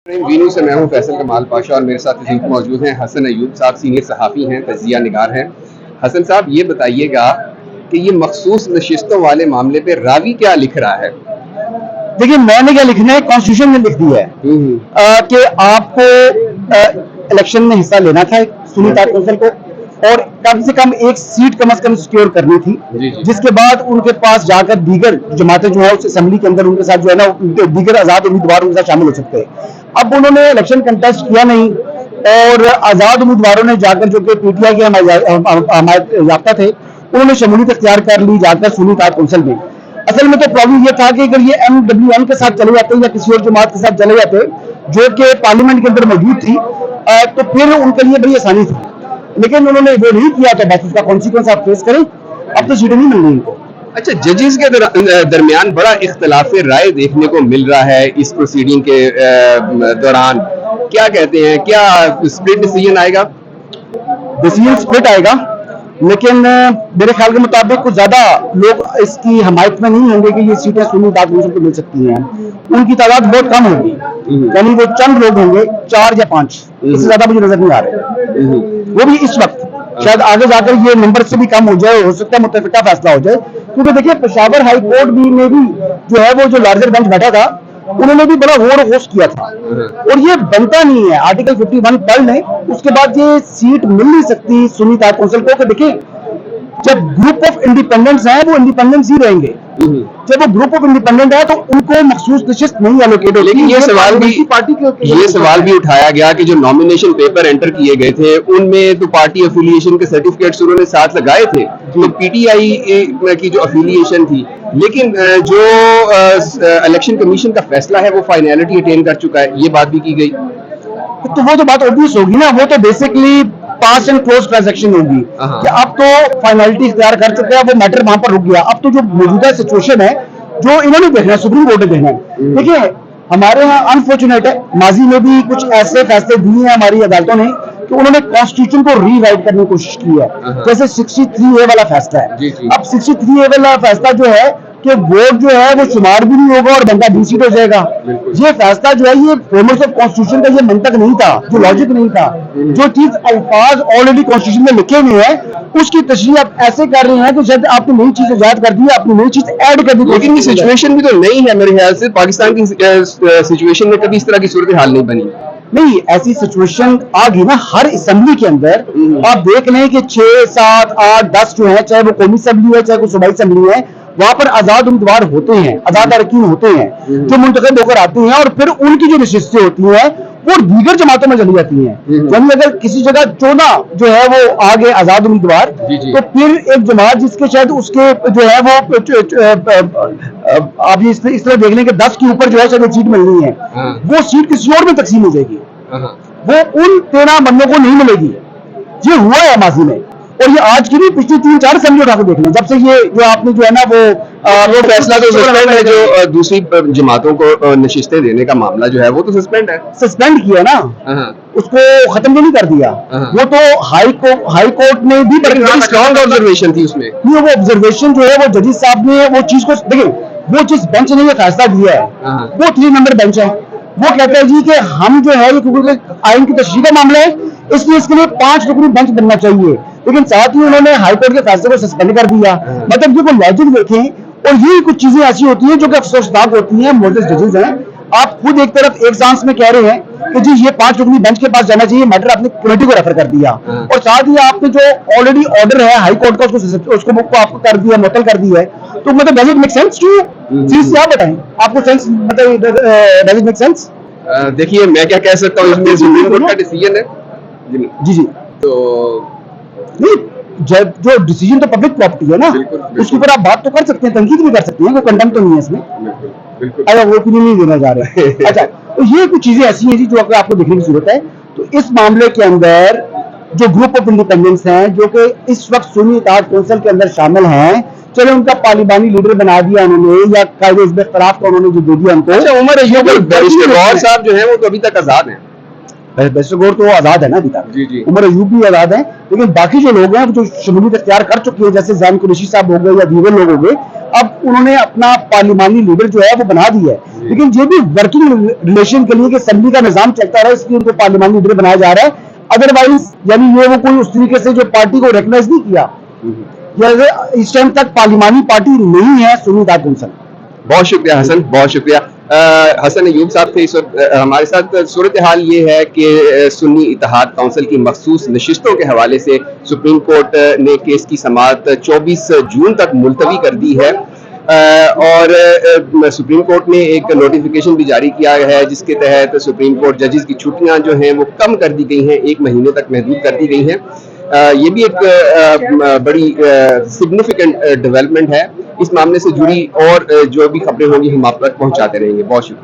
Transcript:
वीनू से मैं हूं फैसल कमाल पाशा और मेरे साथ इस वक्त मौजूद हैं हसन अयूब साहब, सीनियर सहाफ़ी हैं, तजिया निगार हैं। हसन साहब, ये बताइएगा कि ये मखसूस नशिस्तों वाले मामले पे रावी क्या लिख रहा है? देखिए, मैंने क्या लिखना है, कॉन्स्टिट्यूशन में लिख दिया है कि आपको इलेक्शन में हिस्सा लेना था सुन्नी तार कौंसिल को, और कम से कम एक सीट कम से कम सिक्योर करनी थी। जिसके बाद उनके पास जाकर दीगर जमातें जो है उस असेंबली के अंदर उनके साथ जो है ना दीगर आजाद उम्मीदवार उनके साथ शामिल हो सकते हैं। अब उन्होंने इलेक्शन कंटेस्ट किया नहीं और आजाद उम्मीदवारों ने जाकर, जो कि पीटीआई के हमायत याफ्ता थे, उन्होंने शमूलियत इख्तियार कर ली जाकर सुन्नी तार कौंसिल में। असल में तो प्रॉब्लम ये था कि अगर ये MWM के साथ चले जाते या किसी और जमात के साथ चले जाते जो कि पार्लियामेंट के अंदर मौजूद थी, तो फिर उनके लिए बड़ी आसानी थी, लेकिन उन्होंने वो नहीं किया, तो बस उसका कॉन्सिक्वेंस आप फेस करें। अब तो सीटें नहीं मिल रही इनको। अच्छा, जजेस के दरमियान बड़ा इख्तलाफ राय देखने को मिल रहा है इस प्रोसीडिंग के दौरान। क्या कहते हैं, क्या स्प्लिट डिसीजन आएगा? डिसीजन स्प्लिट आएगा, लेकिन मेरे ख्याल के मुताबिक कुछ ज्यादा लोग इसकी हमायत में नहीं होंगे कि ये सीटें सुन्नी तार कौंसिल को मिल सकती हैं। उनकी तादाद बहुत कम होगी, यानी वो चंद लोग होंगे, 4 या 5, इससे ज्यादा मुझे नजर नहीं आ रहे। वो भी इस वक्त, शायद आगे जाकर ये नंबर से भी कम हो जाए, हो सकता है मुत्तफिका फैसला हो जाए। क्योंकि देखिए, पेशावर हाई कोर्ट भी में भी जो है वो जो लार्जर बेंच बैठा था, उन्होंने भी बड़ा वोट होस्ट किया था, और ये बनता नहीं है। आर्टिकल 51 पढ़ लें, उसके बाद ये सीट मिल नहीं सकती सुन्नी तार कौंसिल को। देखिए, जब ग्रुप ऑफ इंडिपेंडेंट्स हैं वो इंडिपेंडेंस ही रहेंगे, जब वो ग्रुप ऑफ इंडिपेंडेंट है तो उनको मखसूस नशिस्त नहीं एलोकेट होती। लेकिन ये सवाल भी उठाया गया कि जो नॉमिनेशन पेपर एंटर किए गए थे उनमें तो पार्टी एफिलिएशन के सर्टिफिकेट्स उन्होंने साथ लगाए थे, तो पीटीआई की जो एफिलिएशन थी, लेकिन जो इलेक्शन कमीशन का फैसला है वो फाइनलिटी अटेन कर चुका है, ये बात भी की गई। तो वो तो बात ऑब्वियस होगी ना, वो तो basically pass and close transaction होगी कि अब तो फाइनलिटी इख्तियार कर चुके हैं, वो मैटर वहां पर रुक गया। अब तो जो मौजूदा सिचुएशन है जो इन्होंने देखना है, सुप्रीम कोर्ट ने देखना है। देखिए, हमारे यहाँ अनफॉर्चुनेट है, माजी में भी कुछ ऐसे फैसले दिए हैं हमारी अदालतों ने कि उन्होंने कॉन्स्टिट्यूशन को रीराइट करने की कोशिश की है, जैसे 63A वाला फैसला है। अब 63A वाला फैसला जो है कि वोट जो है वो शुमार भी नहीं होगा और बंदा D-सीट हो जाएगा। ये फैसला जो है, ये फ्रेमवर्क ऑफ कॉन्स्टिट्यूशन का ये मंतक नहीं था, जो लॉजिक नहीं था। जो चीज अल्फाज ऑलरेडी कॉन्स्टिट्यूशन में लिखे हुए हैं, उसकी तशरीह आप ऐसे कर रहे हैं कि शायद आपने नई चीज इजाद कर दी, आपने नई चीज ऐड कर दी। लेकिन ये सिचुएशन भी तो नहीं है मेरे ख्याल से, पाकिस्तान की सिचुएशन में कभी इस तरह की सूरत हाल नहीं बनी। नहीं, ऐसी सिचुएशन आ गई ना हर असेंबली के अंदर। आप देख लें कि 6, 7, 8, 10 जो है, चाहे वो कौमी असेंबली है चाहे वो सूबाई असेंबली है, वहां पर आजाद उम्मीदवार होते हैं, आजाद अरकान होते हैं जो मुंतखब होकर आते हैं, और फिर उनकी जो नशिस्तें होती हैं वो दीगर जमातों में चली जाती हैं। यानी अगर किसी जगह चुना जो है वो आ गए आजाद उम्मीदवार, तो फिर एक जमात जिसके शायद उसके जो है वो आप इस तरह देख लें कि 10 के ऊपर जो है शायद सीट मिलनी है, वो सीट किसी और में तकसीम हो जाएगी, वो उन 13 बंदों को नहीं मिलेगी। ये हुआ है माजी में, और ये आज की भी पिछली 3-4 असेंबली उठा के देख लें, जब से ये जो आपने जो है ना वो फैसला तो सस्पेंड है, जो दूसरी जमातों को नशिस्तें देने का मामला जो है वो तो सस्पेंड है, सस्पेंड किया ना, उसको खत्म नहीं कर दिया। वो तो हाई कोर्ट ने भी बड़ी स्ट्रॉन्ग ऑब्जर्वेशन थी उसमें। नहीं, वो ऑब्जर्वेशन जो है वो जजेस साहब ने वो चीज को देखिए, वो जिस बेंच ने ये फैसला दिया है वो 3 नंबर बेंच है। वो कहते हैं जी कि हम जो है ये क्योंकि आइन की तशरीह का मामला है, इसलिए इसके लिए 5 रुकनी बेंच बनना चाहिए, लेकिन साथ ही उन्होंने हाईकोर्ट के फैसले को सस्पेंड कर दिया। मतलब ये कोई लॉजिक देखें, और ये कुछ चीजें ऐसी होती हैं जो कि अफसोसनाक होती हैं। मोजस जजेस हैं, आप खुद एक तरफ एक सांस में कह रहे हैं कि जी ये 5 रुकनी बेंच के पास जाना चाहिए, मैटर आपने कमेटी को रेफर कर दिया, और साथ ही आपने जो ऑलरेडी ऑर्डर है हाई कोर्ट का उसको आपको कर दिया, मुअत्तल कर दिया है। तो मतलब does it make sense to cheese? आप बताएं, आपको सेंस मतलब डज इट मेक सेंस? देखिए, मैं क्या कह सकता हूँ, इसमें सुप्रीम कोर्ट का डिसीजन है। जी तो नहीं, जब जो डिसीजन तो पब्लिक प्रॉपर्टी है ना, उसके ऊपर आप बात तो कर सकते हैं, तनकीद भी कर सकते हैं, कोई कंडेम तो नहीं है इसमें। अगर वो ओपिनियन नहीं देना चाह रहे अच्छा, तो ये कुछ चीजें ऐसी हैं जी जो अगर आपको देखने की जरूरत है। तो इस मामले के अंदर जो ग्रुप ऑफ इंडिपेंडेंस हैं जो कि इस वक्त सुन्नी तार कौंसिल के अंदर शामिल हैं, चलो उनका पार्लिमानी लीडर बना दिया उन्होंने, या कायदे हिज़्ब इख्तिलाफ का उन्होंने जो दे दिया उनको। अच्छा, उमर अयूब बैरिस्टर गौर साहब जो है वो तो अभी तक आजाद हैं। बैरिस्टर गौर तो आजाद है ना अभी तक, उमर अयूब भी आजाद है, लेकिन बाकी जो लोग हैं जो शमूलियत इख्तियार कर चुके हैं, जैसे जैन कुरैशी साहब हो गए या दीगर लोग हो गए, अब उन्होंने अपना पार्लिमानी लीडर जो है वो बना दिया है। लेकिन ये भी वर्किंग रिलेशन के लिए कि असेंबली का निजाम चलता रहा, इसलिए उनको पार्लियामानी लीडर बनाया जा रहा है। अदरवाइज यानी ये वो कोई उस तरीके से जो पार्टी को रिकॉग्नाइज नहीं किया, या इस टाइम तक पार्लियामानी पार्टी नहीं है सुन्नी इत्तेहाद कौंसिल। बहुत शुक्रिया हसन, बहुत शुक्रिया। हसन अयूब साहब थे इस वक्त हमारे साथ। सूरत हाल ये है कि सुन्नी इत्तेहाद काउंसिल की मखसूस नशिस्तों के हवाले से सुप्रीम कोर्ट ने केस की समाअत 24 जून तक मुलतवी कर दी है, और सुप्रीम कोर्ट ने एक नोटिफिकेशन भी जारी किया है जिसके तहत सुप्रीम कोर्ट जजेस की छुट्टियां जो हैं वो कम कर दी गई हैं, 1 महीने तक महदूद कर दी गई हैं। ये भी एक बड़ी सिग्निफिकेंट डेवलपमेंट है। इस मामले से जुड़ी और जो भी खबरें होंगी हम आप तक पहुंचाते रहेंगे। बहुत शुक्रिया।